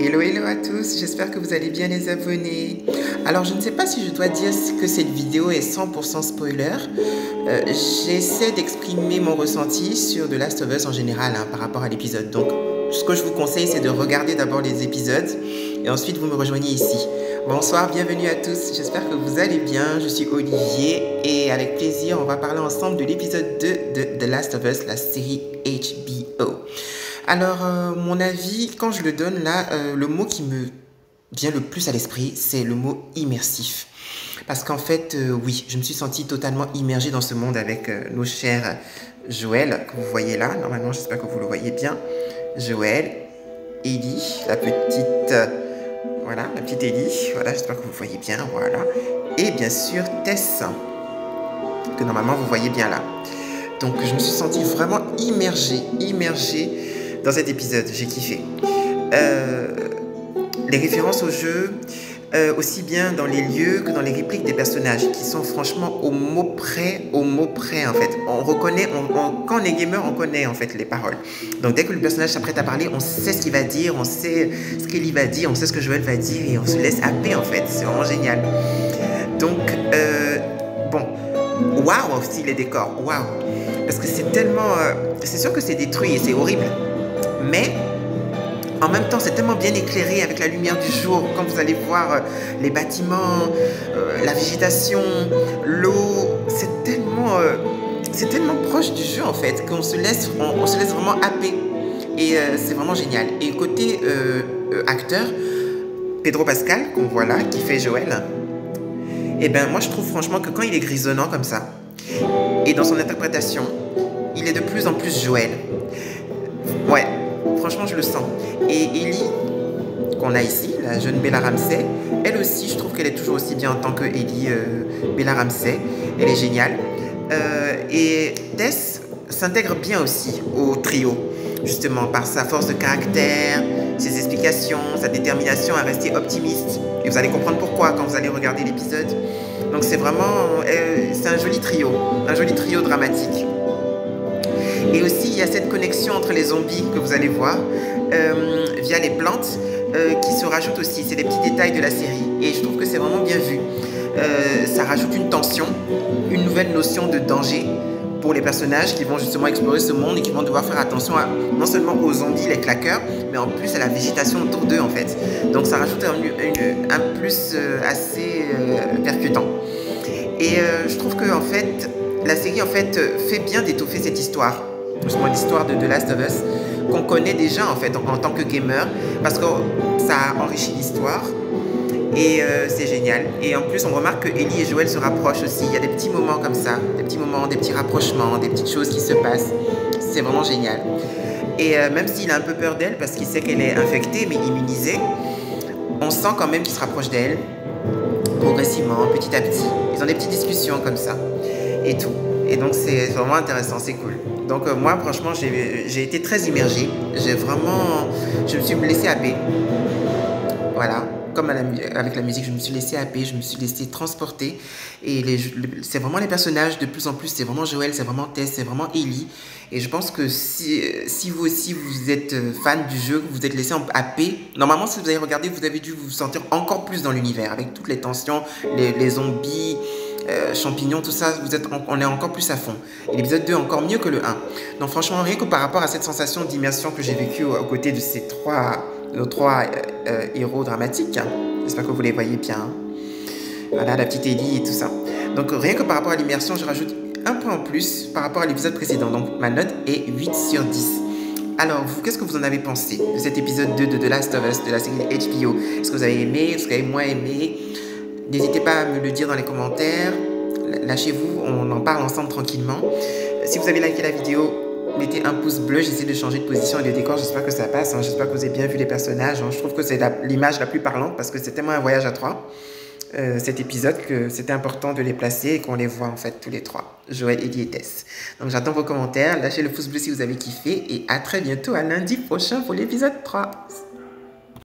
Hello, hello à tous, j'espère que vous allez bien les abonnés. Alors je ne sais pas si je dois dire que cette vidéo est 100% spoiler. J'essaie d'exprimer mon ressenti sur The Last of Us en général par rapport à l'épisode. Donc ce que je vous conseille c'est de regarder d'abord les épisodes et ensuite vous me rejoignez ici. Bonsoir, bienvenue à tous, j'espère que vous allez bien. Je suis Olivier et avec plaisir on va parler ensemble de l'épisode 2 de The Last of Us, la série HBO. Alors, mon avis, quand je le donne là, le mot qui me vient le plus à l'esprit, c'est le mot immersif. Parce qu'en fait, oui, je me suis sentie totalement immergée dans ce monde avec nos chers Joël, que vous voyez là. Normalement, j'espère que vous le voyez bien. Joël, Ellie, la petite... voilà, la petite Ellie. Voilà, j'espère que vous voyez bien, voilà. Et bien sûr, Tess, que normalement, vous voyez bien là. Donc, je me suis sentie vraiment immergée dans cet épisode, j'ai kiffé. Les références au jeu, aussi bien dans les lieux que dans les répliques des personnages, qui sont franchement au mot près en fait. On reconnaît, quand on est gamer, on connaît en fait les paroles. Donc dès que le personnage s'apprête à parler, on sait ce qu'il va dire, on sait ce qu'Ellie va dire, on sait ce que Joël va dire et on se laisse happer en fait. C'est vraiment génial. Donc, bon, waouh aussi les décors, waouh. Parce que c'est tellement... c'est sûr que c'est détruit et c'est horrible. Mais en même temps, c'est tellement bien éclairé avec la lumière du jour. Quand vous allez voir les bâtiments, la végétation, l'eau, c'est tellement proche du jeu en fait qu'on se laisse vraiment happer. Et c'est vraiment génial. Et côté acteur, Pedro Pascal, qu'on voit là, qui fait Joël, et ben moi je trouve franchement que quand il est grisonnant comme ça, et dans son interprétation, il est de plus en plus Joël. Ouais, franchement, je le sens. Et Ellie, qu'on a ici, la jeune Bella Ramsey, elle aussi, je trouve qu'elle est toujours aussi bien en tant que Ellie, Bella Ramsey. Elle est géniale. Et Tess s'intègre bien aussi au trio, justement, par sa force de caractère, ses explications, sa détermination à rester optimiste. Et vous allez comprendre pourquoi quand vous allez regarder l'épisode. Donc c'est vraiment... c'est un joli trio dramatique. Et aussi, il y a cette connexion entre les zombies que vous allez voir via les plantes qui se rajoutent aussi. C'est des petits détails de la série. Et je trouve que c'est vraiment bien vu. Ça rajoute une tension, une nouvelle notion de danger pour les personnages qui vont justement explorer ce monde et qui vont devoir faire attention non seulement aux zombies, les claqueurs, mais en plus à la végétation autour d'eux en fait. Donc ça rajoute un plus assez percutant. Et je trouve que en fait, la série en fait fait bien d'étoffer cette histoire. Justement l'histoire de The Last of Us qu'on connaît déjà en fait en tant que gamer parce que ça enrichit l'histoire et c'est génial. Et en plus on remarque que Ellie et Joël se rapprochent aussi. Il y a des petits moments comme ça, des petits rapprochements, des petites choses qui se passent. C'est vraiment génial. Et même s'il a un peu peur d'elle parce qu'il sait qu'elle est infectée mais immunisée, on sent quand même qu'il se rapproche d'elle progressivement, petit à petit. Ils ont des petites discussions comme ça et tout. Et donc c'est vraiment intéressant, c'est cool. Donc moi franchement j'ai été très immergée. Je me suis laissé happer. Voilà, comme avec la musique, je me suis laissé happer, je me suis laissé transporter. Et c'est vraiment les personnages de plus en plus, c'est vraiment Joël, c'est vraiment Tess, c'est vraiment Ellie. Et je pense que si vous aussi vous êtes fan du jeu, vous êtes laissé happer, normalement si vous avez regardé, vous avez dû vous sentir encore plus dans l'univers, avec toutes les tensions, les zombies, champignons, tout ça, on est encore plus à fond. Et l'épisode 2 encore mieux que le 1. Donc franchement, rien que par rapport à cette sensation d'immersion que j'ai vécue aux côtés de nos trois héros dramatiques, j'espère que vous les voyez bien. Voilà, la petite Ellie et tout ça. Donc rien que par rapport à l'immersion, je rajoute un point en plus par rapport à l'épisode précédent. Donc ma note est 8 sur 10. Alors, vous, qu'est-ce que vous en avez pensé de cet épisode 2 de The Last of Us, de la série HBO? Est-ce que vous avez aimé? Est-ce que vous avez moins aimé? N'hésitez pas à me le dire dans les commentaires. Lâchez-vous, on en parle ensemble tranquillement. Si vous avez liké la vidéo, mettez un pouce bleu. J'essaie de changer de position et de décor. J'espère que ça passe. J'espère que vous avez bien vu les personnages. Je trouve que c'est l'image la plus parlante parce que c'est tellement un voyage à trois, cet épisode, que c'était important de les placer et qu'on les voit en fait tous les trois. Joël, Ellie et Tess. Donc j'attends vos commentaires. Lâchez le pouce bleu si vous avez kiffé. Et à très bientôt, à lundi prochain pour l'épisode 3.